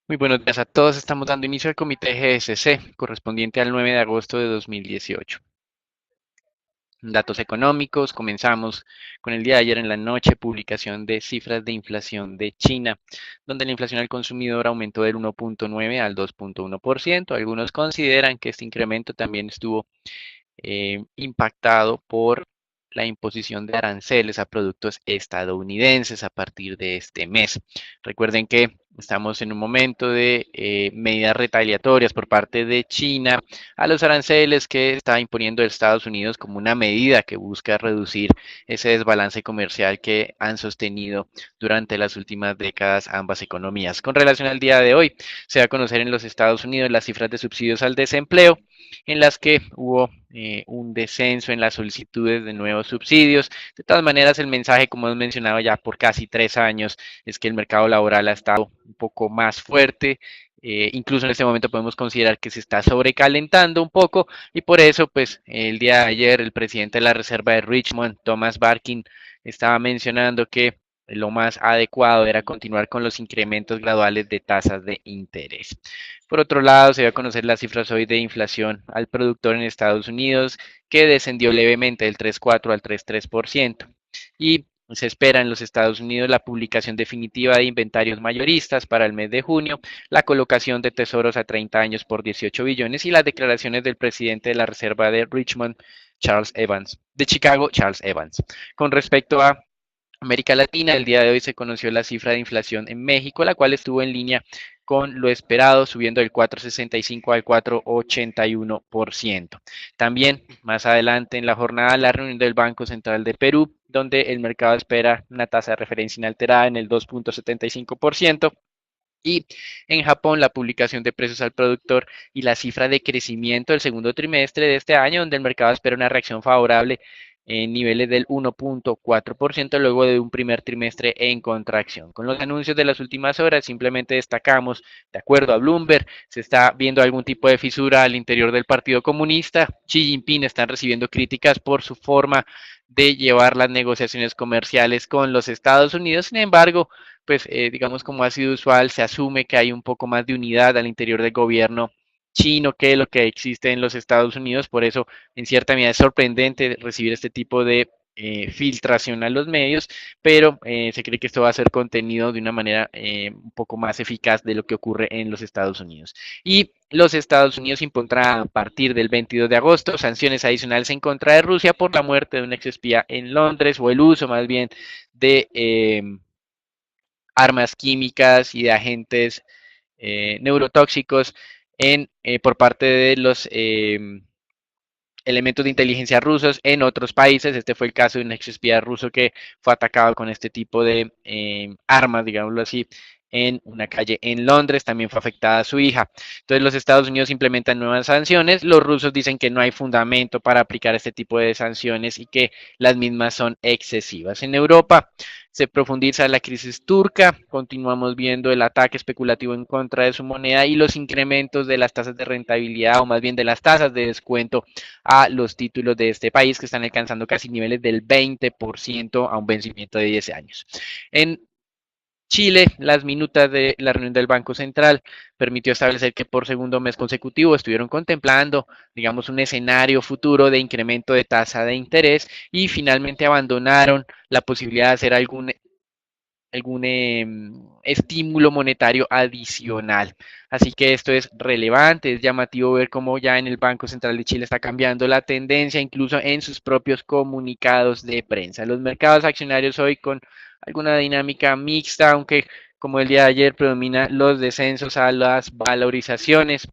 Muy buenos días a todos. Estamos dando inicio al comité GSC, correspondiente al 9 de agosto de 2018. Datos económicos. Comenzamos con el día de ayer en la noche, publicación de cifras de inflación de China, donde la inflación al consumidor aumentó del 1.9 al 2.1%. Algunos consideran que este incremento también estuvo impactado por la imposición de aranceles a productos estadounidenses a partir de este mes. Recuerden que estamos en un momento de medidas retaliatorias por parte de China a los aranceles que está imponiendo Estados Unidos como una medida que busca reducir ese desbalance comercial que han sostenido durante las últimas décadas ambas economías. Con relación al día de hoy, se va a conocer en los Estados Unidos las cifras de subsidios al desempleo, en las que hubo un descenso en las solicitudes de nuevos subsidios. De todas maneras, el mensaje, como hemos mencionado ya por casi 3 años, es que el mercado laboral ha estado un poco más fuerte. Incluso en este momento podemos considerar que se está sobrecalentando un poco y por eso, pues, el día de ayer el presidente de la Reserva de Richmond, Thomas Barkin, estaba mencionando que lo más adecuado era continuar con los incrementos graduales de tasas de interés. Por otro lado, se dio a conocer las cifras hoy de inflación al productor en Estados Unidos, que descendió levemente del 3,4 al 3,3%. Y se espera en los Estados Unidos la publicación definitiva de inventarios mayoristas para el mes de junio, la colocación de tesoros a 30 años por 18 billones y las declaraciones del presidente de la Reserva de Richmond, Charles Evans, de Chicago, Charles Evans. Con respecto a América Latina, el día de hoy se conoció la cifra de inflación en México, la cual estuvo en línea con lo esperado, subiendo del 4,65 al 4,81%. También más adelante en la jornada, la reunión del Banco Central de Perú, donde el mercado espera una tasa de referencia inalterada en el 2,75%. Y en Japón, la publicación de precios al productor y la cifra de crecimiento del segundo trimestre de este año, donde el mercado espera una reacción favorable en niveles del 1,4% luego de un primer trimestre en contracción. Con los anuncios de las últimas horas, simplemente destacamos, de acuerdo a Bloomberg, se está viendo algún tipo de fisura al interior del Partido Comunista. Xi Jinping está recibiendo críticas por su forma de llevar las negociaciones comerciales con los Estados Unidos. Sin embargo, pues digamos como ha sido usual, se asume que hay un poco más de unidad al interior del gobierno chino que lo que existe en los Estados Unidos. Por eso, en cierta medida, es sorprendente recibir este tipo de filtración a los medios, pero se cree que esto va a ser contenido de una manera un poco más eficaz de lo que ocurre en los Estados Unidos. Y los Estados Unidos impondrán a partir del 22 de agosto sanciones adicionales en contra de Rusia por la muerte de un exespía en Londres, o el uso más bien de armas químicas y de agentes neurotóxicos por parte de los elementos de inteligencia rusos en otros países. Este fue el caso de un exespía ruso que fue atacado con este tipo de armas, digámoslo así, en una calle en Londres. También fue afectada a su hija. Entonces los Estados Unidos implementan nuevas sanciones. Los rusos dicen que no hay fundamento para aplicar este tipo de sanciones y que las mismas son excesivas. En Europa se profundiza la crisis turca, continuamos viendo el ataque especulativo en contra de su moneda y los incrementos de las tasas de rentabilidad, o más bien de las tasas de descuento a los títulos de este país, que están alcanzando casi niveles del 20% a un vencimiento de 10 años. En Chile, las minutas de la reunión del Banco Central permitió establecer que por segundo mes consecutivo estuvieron contemplando, digamos, un escenario futuro de incremento de tasa de interés y finalmente abandonaron la posibilidad de hacer algún estímulo monetario adicional. Así que esto es relevante, es llamativo ver cómo ya en el Banco Central de Chile está cambiando la tendencia, incluso en sus propios comunicados de prensa. Los mercados accionarios hoy con alguna dinámica mixta, aunque como el día de ayer predomina los descensos a las valorizaciones.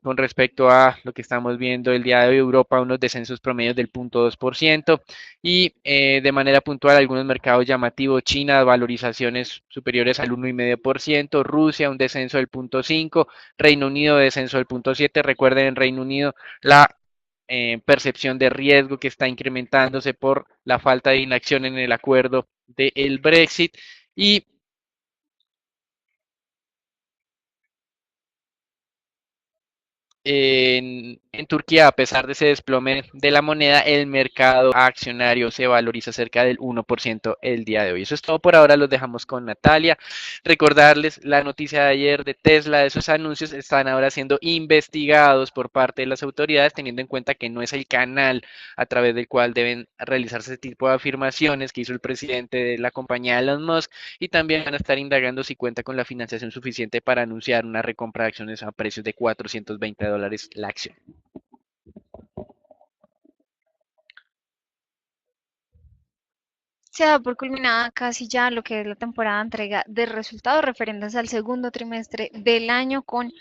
Con respecto a lo que estamos viendo el día de hoy, Europa, unos descensos promedios del 0,2% y de manera puntual algunos mercados llamativos, China, valorizaciones superiores al 1,5%, Rusia, un descenso del 0,5%, Reino Unido, descenso del 0,7%. Recuerden, en Reino Unido la percepción de riesgo que está incrementándose por la falta de inacción en el acuerdo del Brexit. Y en En Turquía, a pesar de ese desplome de la moneda, el mercado accionario se valoriza cerca del 1% el día de hoy. Eso es todo por ahora, los dejamos con Natalia. Recordarles la noticia de ayer de Tesla, de esos anuncios están ahora siendo investigados por parte de las autoridades, teniendo en cuenta que no es el canal a través del cual deben realizarse ese tipo de afirmaciones que hizo el presidente de la compañía Elon Musk, y también van a estar indagando si cuenta con la financiación suficiente para anunciar una recompra de acciones a precios de $420 la acción. Se da por culminada casi ya lo que es la temporada de entrega de resultados referentes al segundo trimestre del año con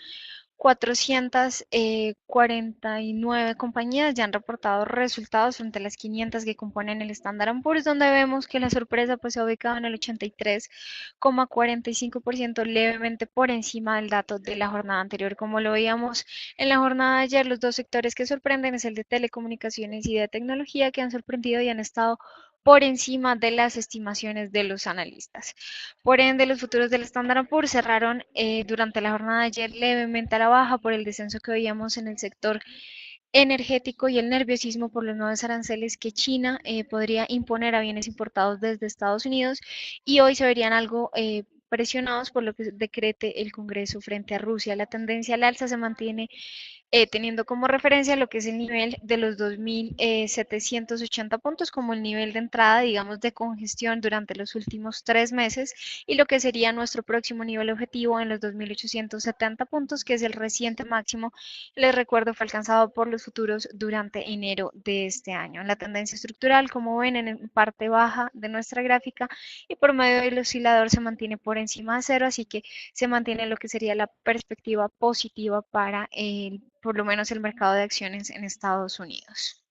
449 compañías ya han reportado resultados frente a las 500 que componen el Standard Poor's, donde vemos que la sorpresa pues se ha ubicado en el 83,45%, levemente por encima del dato de la jornada anterior. Como lo veíamos en la jornada de ayer, los dos sectores que sorprenden es el de telecomunicaciones y de tecnología, que han sorprendido y han estado por encima de las estimaciones de los analistas. Por ende, los futuros del Standard Poor's cerraron durante la jornada de ayer levemente a la baja por el descenso que veíamos en el sector energético y el nerviosismo por los nuevos aranceles que China podría imponer a bienes importados desde Estados Unidos, y hoy se verían algo presionados por lo que decrete el Congreso frente a Rusia. La tendencia al alza se mantiene teniendo como referencia lo que es el nivel de los 2.780 puntos como el nivel de entrada, digamos, de congestión durante los últimos 3 meses, y lo que sería nuestro próximo nivel objetivo en los 2.870 puntos, que es el reciente máximo, les recuerdo, fue alcanzado por los futuros durante enero de este año. La tendencia estructural, como ven en parte baja de nuestra gráfica y por medio del oscilador, se mantiene por encima de cero, así que se mantiene lo que sería la perspectiva positiva para por lo menos el mercado de acciones en Estados Unidos.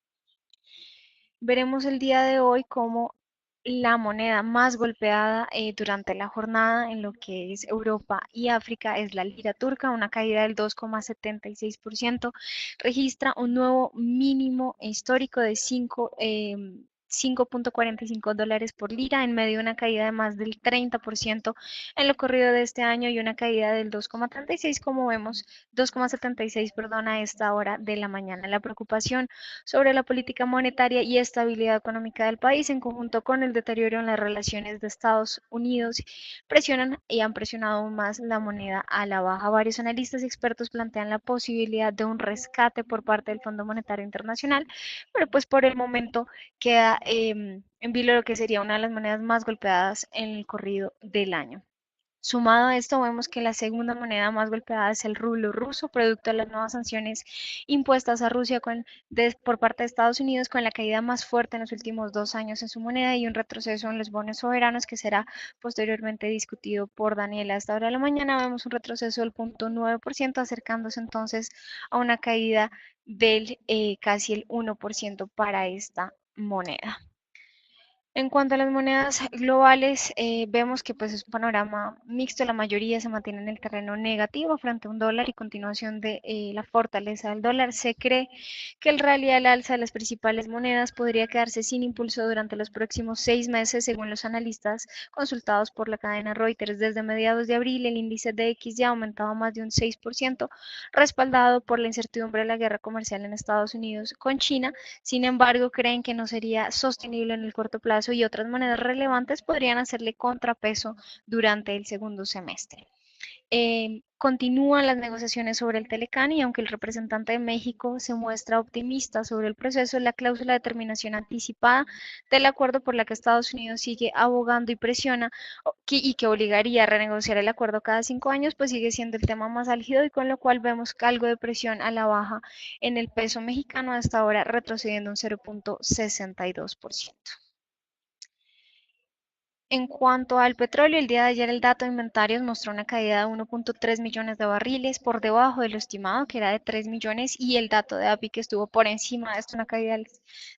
Veremos el día de hoy como la moneda más golpeada durante la jornada en lo que es Europa y África es la lira turca, una caída del 2,76%, registra un nuevo mínimo histórico de 5.45 dólares por lira, en medio de una caída de más del 30% en lo corrido de este año y una caída del 2,36, como vemos, 2,76, perdón, a esta hora de la mañana. La preocupación sobre la política monetaria y estabilidad económica del país, en conjunto con el deterioro en las relaciones de Estados Unidos, presionan y han presionado aún más la moneda a la baja. Varios analistas y expertos plantean la posibilidad de un rescate por parte del Fondo Monetario Internacional, pero pues por el momento queda en vilo lo que sería una de las monedas más golpeadas en el corrido del año. Sumado a esto, vemos que la segunda moneda más golpeada es el rublo ruso, producto de las nuevas sanciones impuestas a Rusia por parte de Estados Unidos, con la caída más fuerte en los últimos 2 años en su moneda y un retroceso en los bonos soberanos que será posteriormente discutido por Daniela. Hasta ahora de la mañana vemos un retroceso del 0,9%, acercándose entonces a una caída del casi el 1% para esta moneda. En cuanto a las monedas globales, vemos que pues es un panorama mixto. La mayoría se mantiene en el terreno negativo frente a un dólar y continuación de la fortaleza del dólar. Se cree que el rally al alza de las principales monedas podría quedarse sin impulso durante los próximos 6 meses, según los analistas consultados por la cadena Reuters. Desde mediados de abril, el índice de X ya ha aumentado más de un 6%, respaldado por la incertidumbre de la guerra comercial en Estados Unidos con China. Sin embargo, creen que no sería sostenible en el corto plazo y otras monedas relevantes podrían hacerle contrapeso durante el segundo semestre. Continúan las negociaciones sobre el Telecán, y aunque el representante de México se muestra optimista sobre el proceso, la cláusula de terminación anticipada del acuerdo, por la que Estados Unidos sigue abogando y presiona y que obligaría a renegociar el acuerdo cada 5 años, pues sigue siendo el tema más álgido, y con lo cual vemos algo de presión a la baja en el peso mexicano, hasta ahora retrocediendo un 0,62%. En cuanto al petróleo, el día de ayer el dato de inventarios mostró una caída de 1,3 millones de barriles, por debajo de lo estimado, que era de 3 millones, y el dato de API, que estuvo por encima de esto, una caída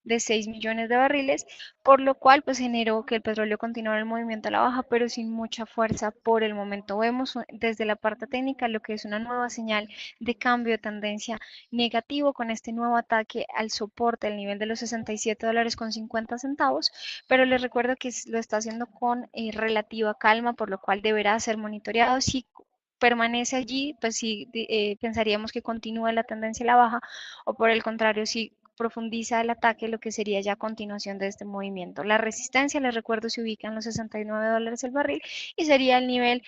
de 6 millones de barriles, por lo cual pues generó que el petróleo continuara el movimiento a la baja, pero sin mucha fuerza por el momento. Vemos desde la parte técnica lo que es una nueva señal de cambio de tendencia negativo, con este nuevo ataque al soporte, al nivel de los 67 dólares con 50 centavos, pero les recuerdo que lo está haciendo con relativa calma, por lo cual deberá ser monitoreado. Si permanece allí, pues sí pensaríamos que continúa la tendencia a la baja, o por el contrario, si profundiza el ataque, lo que sería ya continuación de este movimiento. La resistencia, les recuerdo, se ubica en los $69 el barril y sería el nivel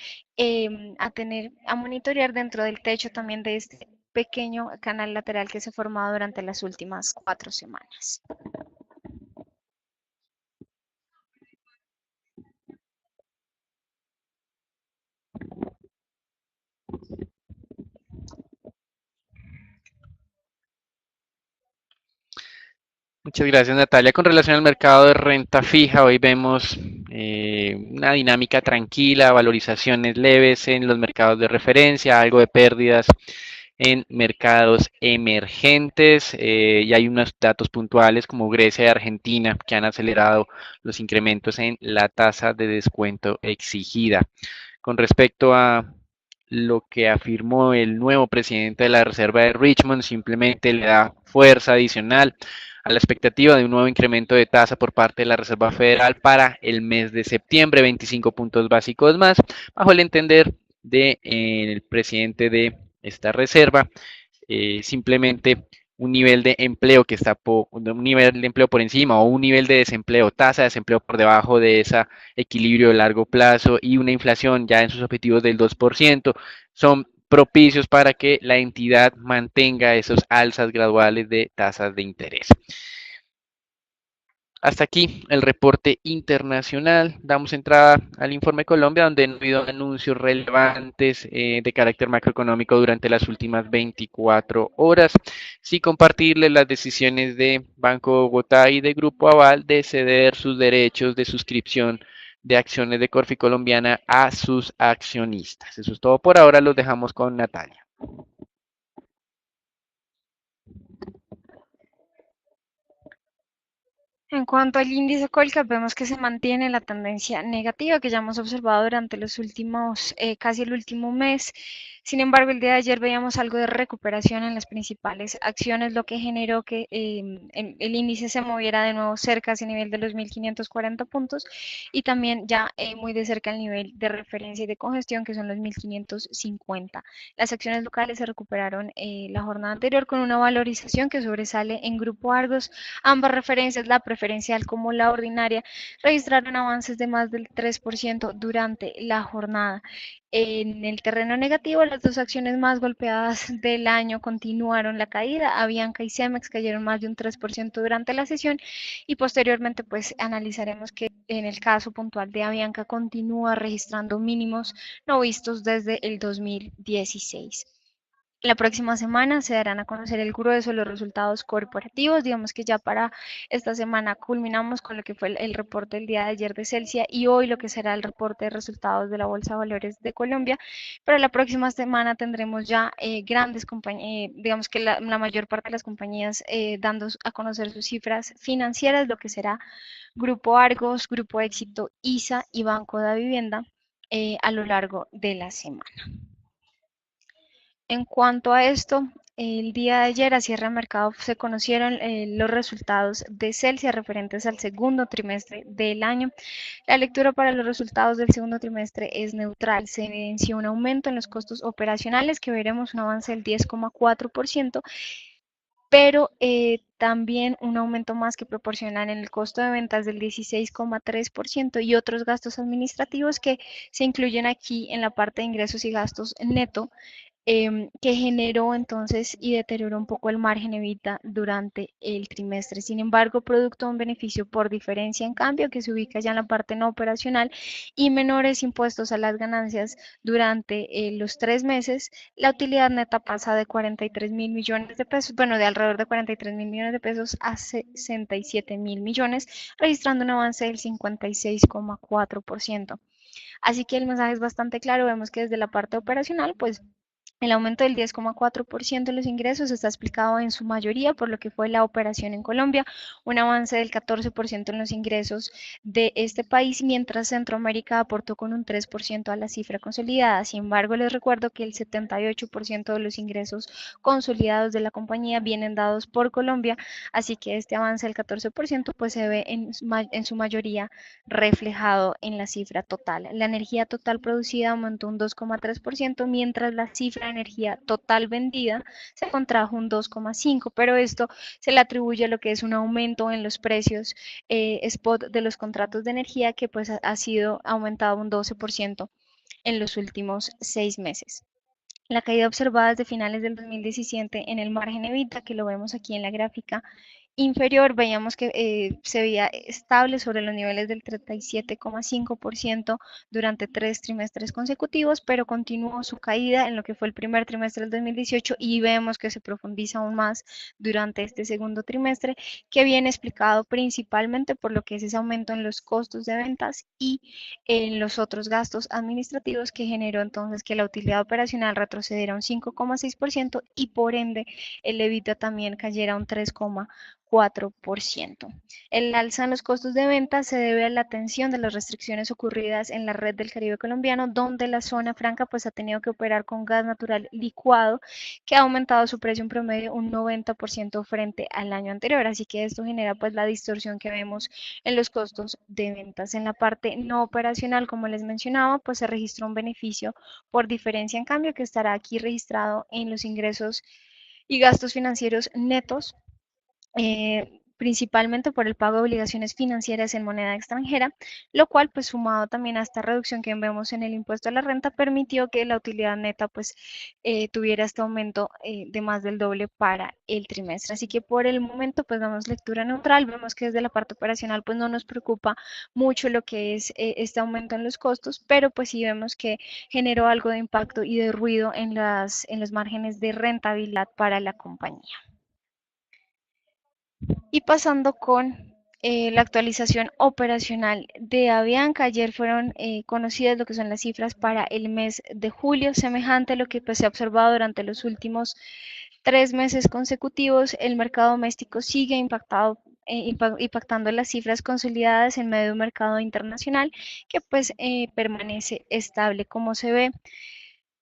a monitorear dentro del techo también de este pequeño canal lateral que se ha formado durante las últimas 4 semanas. Muchas gracias, Natalia. Con relación al mercado de renta fija, hoy vemos una dinámica tranquila, valorizaciones leves en los mercados de referencia, algo de pérdidas en mercados emergentes y hay unos datos puntuales como Grecia y Argentina que han acelerado los incrementos en la tasa de descuento exigida. Con respecto a lo que afirmó el nuevo presidente de la Reserva de Richmond, simplemente le da fuerza adicional a la expectativa de un nuevo incremento de tasa por parte de la Reserva Federal para el mes de septiembre, 25 puntos básicos más, bajo el entender del presidente de esta reserva, simplemente un nivel de empleo que está un nivel de empleo por encima o un nivel de desempleo, tasa de desempleo por debajo de ese equilibrio de largo plazo y una inflación ya en sus objetivos del 2%, son propicios para que la entidad mantenga esos alzas graduales de tasas de interés. Hasta aquí el reporte internacional. Damos entrada al informe Colombia, donde no ha habido anuncios relevantes de carácter macroeconómico durante las últimas 24 horas. Sí compartirles las decisiones de Banco Bogotá y de Grupo Aval de ceder sus derechos de suscripción de acciones de Corfi Colombiana a sus accionistas. Eso es todo por ahora. Los dejamos con Natalia. En cuanto al índice Colcap, vemos que se mantiene la tendencia negativa que ya hemos observado durante los últimos, casi el último mes. Sin embargo, el día de ayer veíamos algo de recuperación en las principales acciones, lo que generó que el índice se moviera de nuevo cerca a ese nivel de los 1.540 puntos y también ya muy de cerca al nivel de referencia y de congestión, que son los 1.550. Las acciones locales se recuperaron la jornada anterior con una valorización que sobresale en Grupo Argos. Ambas referencias, la preferencial como la ordinaria, registraron avances de más del 3% durante la jornada. En el terreno negativo, las dos acciones más golpeadas del año continuaron la caída. Avianca y Cemex cayeron más de un 3% durante la sesión y posteriormente pues analizaremos que en el caso puntual de Avianca continúa registrando mínimos no vistos desde el 2016. La próxima semana se darán a conocer el grueso de los resultados corporativos. Digamos que ya para esta semana culminamos con lo que fue el reporte del día de ayer de Celsia y hoy lo que será el reporte de resultados de la Bolsa de Valores de Colombia. Pero la próxima semana tendremos ya grandes compañías, digamos que la mayor parte de las compañías dando a conocer sus cifras financieras, lo que será Grupo Argos, Grupo Éxito, ISA y Banco de Vivienda a lo largo de la semana. En cuanto a esto, el día de ayer a cierre de mercado se conocieron los resultados de Celsia referentes al segundo trimestre del año. La lectura para los resultados del segundo trimestre es neutral. Se evidenció un aumento en los costos operacionales, que veremos un avance del 10,4%, pero también un aumento más que proporcional en el costo de ventas del 16,3% y otros gastos administrativos que se incluyen aquí en la parte de ingresos y gastos neto, que generó entonces y deterioró un poco el margen EBITDA durante el trimestre. Sin embargo, producto de un beneficio por diferencia en cambio que se ubica ya en la parte no operacional y menores impuestos a las ganancias durante los 3 meses, la utilidad neta pasa de 43.000 millones de pesos, bueno, de alrededor de 43.000 millones de pesos a 67.000 millones, registrando un avance del 56,4%. Así que el mensaje es bastante claro. Vemos que desde la parte operacional, pues El aumento del 10,4% de los ingresos está explicado en su mayoría por lo que fue la operación en Colombia, un avance del 14% en los ingresos de este país, mientras Centroamérica aportó con un 3% a la cifra consolidada. Sin embargo, les recuerdo que el 78% de los ingresos consolidados de la compañía vienen dados por Colombia, así que este avance del 14% pues se ve en su mayoría reflejado en la cifra total. La energía total producida aumentó un 2,3%, mientras la cifra de energía total vendida se contrajo un 2,5%, pero esto se le atribuye a lo que es un aumento en los precios spot de los contratos de energía que pues ha sido aumentado un 12% en los últimos 6 meses. La caída observada desde finales del 2017 en el margen EBITDA, que lo vemos aquí en la gráfica inferior, veíamos que se veía estable sobre los niveles del 37,5% durante 3 trimestres consecutivos, pero continuó su caída en lo que fue el primer trimestre del 2018 y vemos que se profundiza aún más durante este segundo trimestre, que viene explicado principalmente por lo que es ese aumento en los costos de ventas y en los otros gastos administrativos que generó entonces que la utilidad operacional retrocediera un 5,6% y por ende el EBITDA también cayera un 3,4%. El alza en los costos de venta se debe a la atención de las restricciones ocurridas en la red del Caribe colombiano, donde la zona franca pues ha tenido que operar con gas natural licuado, que ha aumentado su precio en promedio un 90% frente al año anterior. Así que esto genera pues la distorsión que vemos en los costos de ventas. En la parte no operacional, como les mencionaba, pues se registró un beneficio por diferencia en cambio que estará aquí registrado en los ingresos y gastos financieros netos, principalmente por el pago de obligaciones financieras en moneda extranjera, lo cual pues sumado también a esta reducción que vemos en el impuesto a la renta permitió que la utilidad neta pues tuviera este aumento de más del doble para el trimestre. Así que por el momento pues damos lectura neutral, vemos que desde la parte operacional pues no nos preocupa mucho lo que es este aumento en los costos, pero pues sí vemos que generó algo de impacto y de ruido en los márgenes de rentabilidad para la compañía. Y pasando con la actualización operacional de Avianca, ayer fueron conocidas lo que son las cifras para el mes de julio, semejante a lo que pues, se ha observado durante los últimos 3 meses consecutivos. El mercado doméstico sigue impactando las cifras consolidadas en medio de un mercado internacional que pues permanece estable como se ve.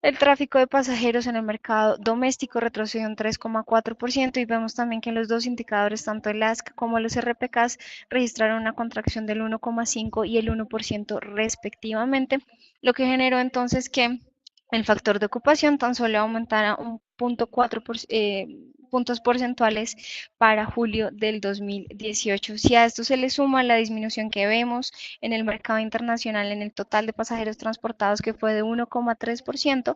El tráfico de pasajeros en el mercado doméstico retrocedió un 3,4% y vemos también que los dos indicadores, tanto el ASC como los RPKs, registraron una contracción del 1,5 y el 1% respectivamente, lo que generó entonces que el factor de ocupación tan solo aumentara un 0,4 puntos porcentuales para julio del 2018. Si a esto se le suma la disminución que vemos en el mercado internacional en el total de pasajeros transportados, que fue de 1,3%,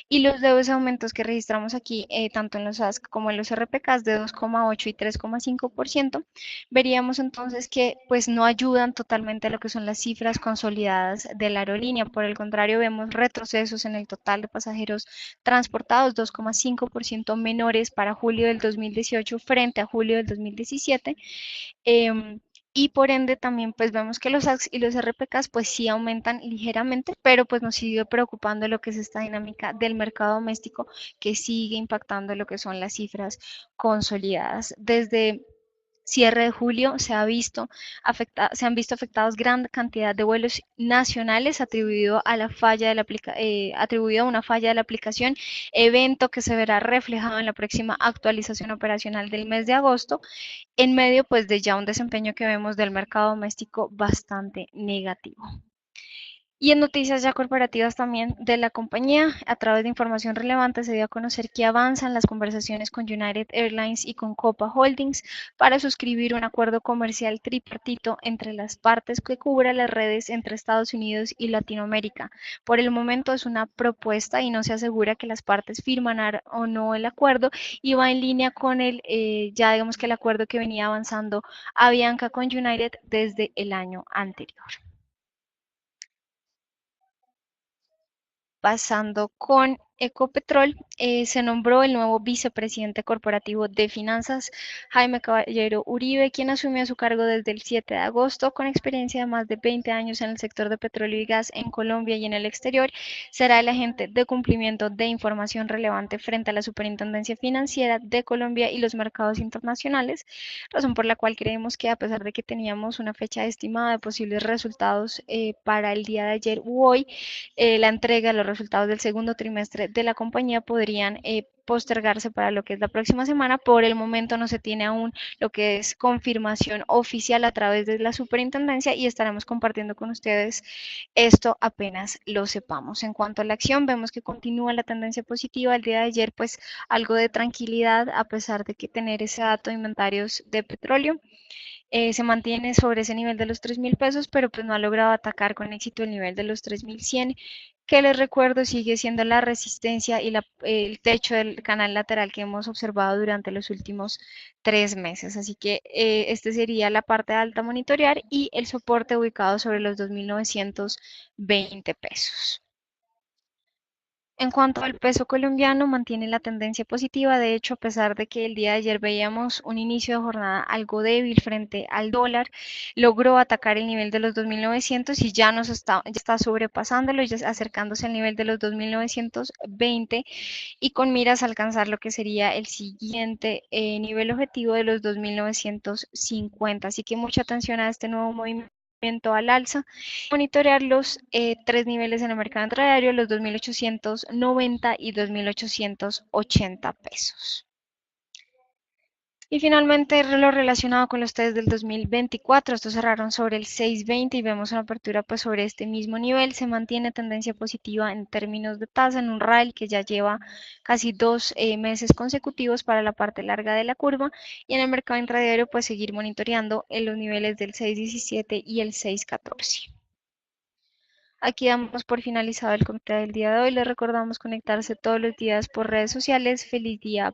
y los leves aumentos que registramos aquí, tanto en los ASC como en los RPKs, de 2,8 y 3,5%, veríamos entonces que pues no ayudan totalmente a lo que son las cifras consolidadas de la aerolínea. Por el contrario, vemos retrocesos en el total de pasajeros transportados, 2,5% menores para julio del 2018 frente a julio del 2017. Y por ende también pues vemos que los AX y los RPKs pues sí aumentan ligeramente, pero pues nos sigue preocupando lo que es esta dinámica del mercado doméstico que sigue impactando lo que son las cifras consolidadas. Desde cierre de julio se han visto afectados gran cantidad de vuelos nacionales atribuido a una falla de la aplicación, evento que se verá reflejado en la próxima actualización operacional del mes de agosto, en medio pues de ya un desempeño que vemos del mercado doméstico bastante negativo. Y en noticias ya corporativas también de la compañía, a través de información relevante se dio a conocer que avanzan las conversaciones con United Airlines y con Copa Holdings para suscribir un acuerdo comercial tripartito entre las partes que cubra las redes entre Estados Unidos y Latinoamérica. Por el momento es una propuesta y no se asegura que las partes firman o no el acuerdo, y va en línea con ya digamos que el acuerdo que venía avanzando Avianca con United desde el año anterior. Pasando con Ecopetrol, se nombró el nuevo vicepresidente corporativo de finanzas, Jaime Caballero Uribe, quien asumió su cargo desde el 7 de agosto con experiencia de más de 20 años en el sector de petróleo y gas en Colombia y en el exterior. Será el agente de cumplimiento de información relevante frente a la Superintendencia Financiera de Colombia y los mercados internacionales, razón por la cual creemos que a pesar de que teníamos una fecha estimada de posibles resultados para el día de ayer u hoy, la entrega de los resultados del segundo trimestre de la compañía podrían postergarse para lo que es la próxima semana. Por el momento no se tiene aún lo que es confirmación oficial a través de la superintendencia y estaremos compartiendo con ustedes esto apenas lo sepamos. En cuanto a la acción, vemos que continúa la tendencia positiva. El día de ayer, pues algo de tranquilidad a pesar de que tener ese dato de inventarios de petróleo. Se mantiene sobre ese nivel de los 3.000 pesos, pero pues no ha logrado atacar con éxito el nivel de los 3.100, que les recuerdo sigue siendo la resistencia y el techo del canal lateral que hemos observado durante los últimos 3 meses. Así que este sería la parte alta a monitorear y el soporte ubicado sobre los 2.920 pesos. En cuanto al peso colombiano, mantiene la tendencia positiva. De hecho, a pesar de que el día de ayer veíamos un inicio de jornada algo débil frente al dólar, logró atacar el nivel de los 2.900 y ya está sobrepasándolo, ya acercándose al nivel de los 2.920 y con miras a alcanzar lo que sería el siguiente nivel objetivo de los 2.950. Así que mucha atención a este nuevo movimiento al alza, monitorear los tres niveles en el mercado intradiario, los 2.890 y 2.880 pesos. Y finalmente lo relacionado con los test del 2024, estos cerraron sobre el 6.20 y vemos una apertura pues sobre este mismo nivel. Se mantiene tendencia positiva en términos de tasa en un rally que ya lleva casi 2 meses consecutivos para la parte larga de la curva, y en el mercado intradiario pues seguir monitoreando en los niveles del 6.17 y el 6.14. Aquí damos por finalizado el comité del día de hoy. Les recordamos conectarse todos los días por redes sociales. Feliz día.